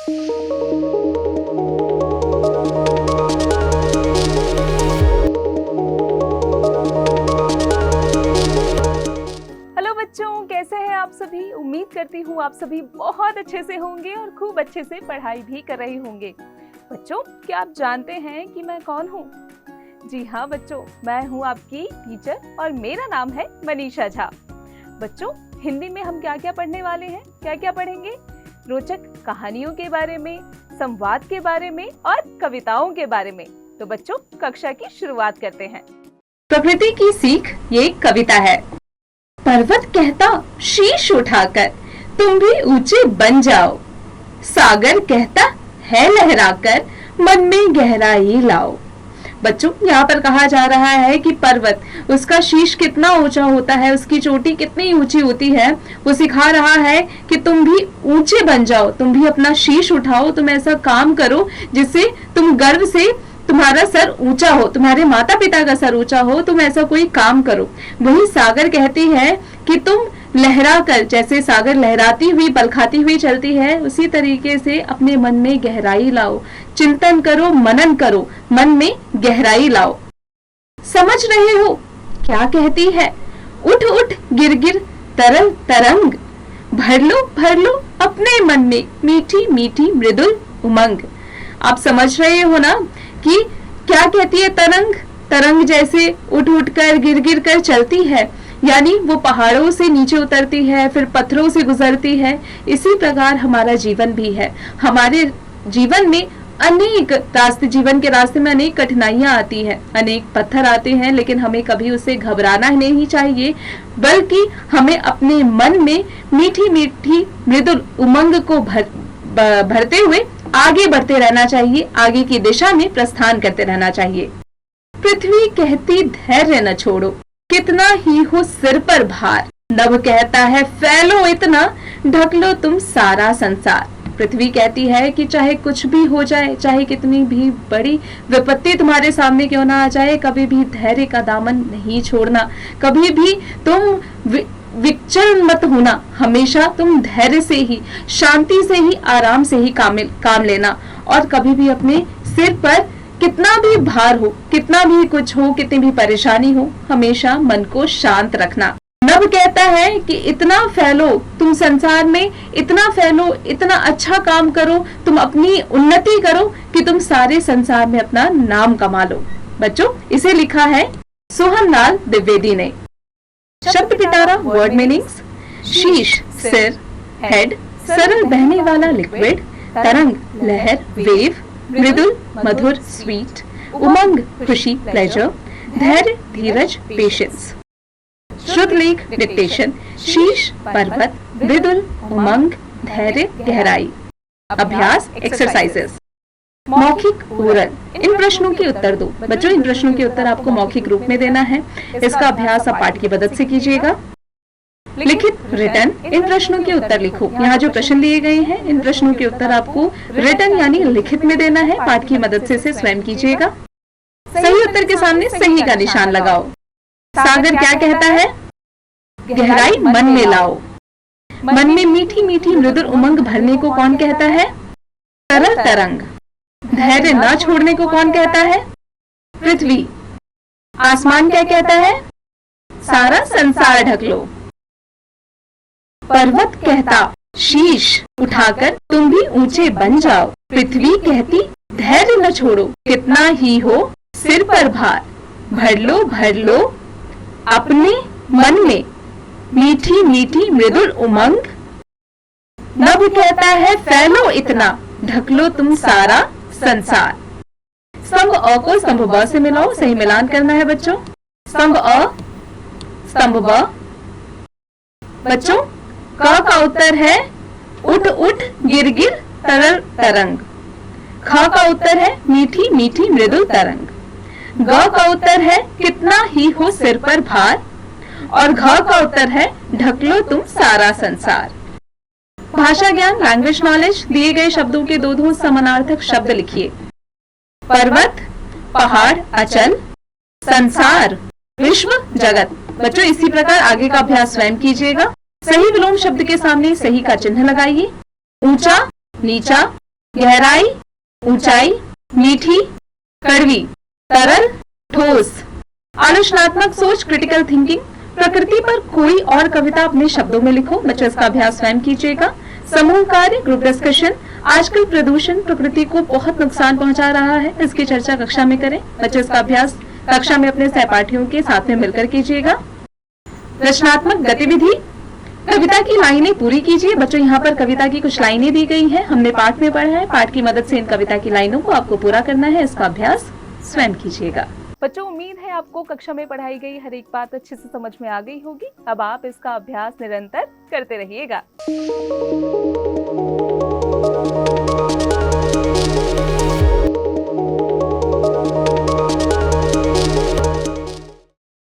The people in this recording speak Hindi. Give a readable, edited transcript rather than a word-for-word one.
हेलो बच्चों, कैसे हैं आप सभी। उम्मीद करती हूँ आप सभी बहुत अच्छे से होंगे और खूब अच्छे से पढ़ाई भी कर रहे होंगे। बच्चों, क्या आप जानते हैं कि मैं कौन हूँ? जी हाँ बच्चों, मैं हूँ आपकी टीचर और मेरा नाम है मनीषा झा। बच्चों, हिंदी में हम क्या क्या पढ़ने वाले हैं, क्या क्या पढ़ेंगे? रोचक कहानियों के बारे में, संवाद के बारे में और कविताओं के बारे में। तो बच्चों, कक्षा की शुरुआत करते हैं। प्रकृति की सीख ये एक कविता है। पर्वत कहता शीश उठाकर तुम भी ऊंचे बन जाओ, सागर कहता है लहराकर मन में गहराई लाओ। बच्चों, यहाँ पर कहा जा रहा है कि पर्वत, उसका शीश कितना ऊंचा होता है, उसकी चोटी कितनी ऊंची होती है। वो सिखा रहा है कि तुम भी ऊंचे बन जाओ, तुम भी अपना शीश उठाओ, तुम ऐसा काम करो जिससे तुम गर्व से तुम्हारा सर ऊंचा हो, तुम्हारे माता पिता का सर ऊंचा हो, तुम ऐसा कोई काम करो। वही सागर कहती है कि तुम लहरा कर, जैसे सागर लहराती हुई पल खाती हुई चलती है, उसी तरीके से अपने मन में गहराई लाओ, चिंतन करो, मनन करो, मन में गहराई लाओ। समझ रहे हो क्या कहती है? उठ उठ गिर गिर तरल तरंग, भर लो अपने मन में मीठी मीठी मृदुल उमंग। आप समझ रहे हो ना कि क्या कहती है? तरंग, तरंग जैसे उठ उठ कर गिर गिर कर चलती है, यानी वो पहाड़ों से नीचे उतरती है, फिर पत्थरों से गुजरती है। इसी प्रकार हमारा जीवन भी है। हमारे जीवन में अनेक रास्ते, जीवन के रास्ते में अनेक कठिनाइयां आती हैं, अनेक पत्थर आते हैं, लेकिन हमें कभी उससे घबराना नहीं चाहिए, बल्कि हमें अपने मन में मीठी मीठी मृदुल उमंग को भरते हुए आगे बढ़ते रहना चाहिए, आगे की दिशा में प्रस्थान करते रहना चाहिए। पृथ्वी कहती धैर्य न छोड़ो, कितना ही हो सिर पर भार, नभ कहता है फैलो इतना, ढक लो तुम सारा संसार। पृथ्वी कहती है कि चाहे कुछ भी हो जाए, चाहे कितनी भी बड़ी विपत्ति तुम्हारे सामने क्यों ना आ जाए, कभी भी धैर्य का दामन नहीं छोड़ना, कभी भी तुम विचल मत होना, हमेशा तुम धैर्य से ही, शांति से ही, आराम से ही काम लेना। और कभी भी अपने सिर पर कितना भी भार हो, कितना भी कुछ हो, कितनी भी परेशानी हो, हमेशा मन को शांत रखना। नभ कहता है कि इतना फैलो, तुम संसार में इतना फैलो, इतना अच्छा काम करो, तुम अपनी उन्नति करो कि तुम सारे संसार में अपना नाम कमा लो। बच्चों, इसे लिखा है सोहनलाल द्विवेदी ने। शब्द पिटारा, वर्ड मीनिंग्स: शीश सिर, हेड सरल बहने वाला लिक्विड, तरंग लहर वेव, मृदुल मधुर स्वीट, उमंग खुशी प्लेजर, धैर्य धीरज पेशेंस। श्रुतलेख डिक्टेशन: शीश पर्वत, मृदुल उमंग, धैर्य गहराई। अभ्यास एक्सरसाइजेस: मौखिक ओरल, इन प्रश्नों के उत्तर दो। बच्चों, इन प्रश्नों के उत्तर आपको मौखिक रूप में देना है। इसका अभ्यास आप पाठ की मदद से कीजिएगा। लिखित रिटर्न, इन प्रश्नों के उत्तर लिखो। यहाँ जो प्रश्न दिए गए हैं, इन प्रश्नों के उत्तर आपको रिटर्न यानी लिखित में देना है। पाठ की मदद से इसे स्वयं कीजिएगा। सही उत्तर के सामने सही का निशान लगाओ। सागर क्या कहता है? गहराई मन में लाओ। मन में मीठी मीठी मृदुल उमंग भरने को कौन कहता है? तरल तरंग। धैर्य न छोड़ने को कौन कहता है? पृथ्वी। आसमान क्या कहता है? सारा संसार ढक लो। पर्वत कहता शीश उठाकर तुम भी ऊंचे बन जाओ। पृथ्वी कहती धैर्य न छोड़ो, कितना ही हो सिर पर भार, भर लो अपने मन में मीठी मीठी मृदुल उमंग। नभ कहता है फैलो इतना, ढक लो तुम सारा संसार। स्तंभ अ को स्तंभ ब से मिलाओ, सही मिलान करना है बच्चों। स्तंभ अ, स्तंभ ब। बच्चों, क का उत्तर है उठ उठ गिर गिर तरल तरंग। ख का उत्तर है मीठी मीठी मृदुल तरंग। ग का उत्तर है कितना ही हो सिर पर भार। और घ का उत्तर है ढक लो तुम सारा संसार। भाषा ज्ञान, लैंग्वेज नॉलेज, दिए गए शब्दों के दो समानार्थक शब्द लिखिए। पर्वत, पहाड़, अचल, संसार, विश्व, जगत। बच्चों, इसी प्रकार आगे का अभ्यास स्वयं कीजिएगा। सही विलोम शब्द के सामने सही का चिन्ह लगाइए। ऊंचा, नीचा, गहराई, ऊंचाई, मीठी, कड़वी, तरल, ठोस। आलोचनात्मक सोच, क्रिटिकल थिंकिंग। प्रकृति पर कोई और कविता अपने शब्दों में लिखो। बच्चों इसका अभ्यास स्वयं कीजिएगा। समूह कार्य, ग्रुप डिस्कशन। आजकल प्रदूषण प्रकृति को बहुत नुकसान पहुंचा रहा है, इसकी चर्चा कक्षा में करें। बच्चों इसका अभ्यास कक्षा में अपने सहपाठियों के साथ में मिलकर कीजिएगा। रचनात्मक गतिविधि, कविता की लाइनें पूरी कीजिए। बच्चों यहाँ पर कविता की कुछ लाइनें दी गई हैं, हमने पाठ में पढ़ा है। पाठ की मदद से इन कविता की लाइनों को आपको पूरा करना है, इसका अभ्यास स्वयं कीजिएगा। बच्चों उम्मीद है आपको कक्षा में पढ़ाई गई हर एक बात अच्छे से समझ में आ गई होगी। अब आप इसका अभ्यास निरंतर करते रहिएगा।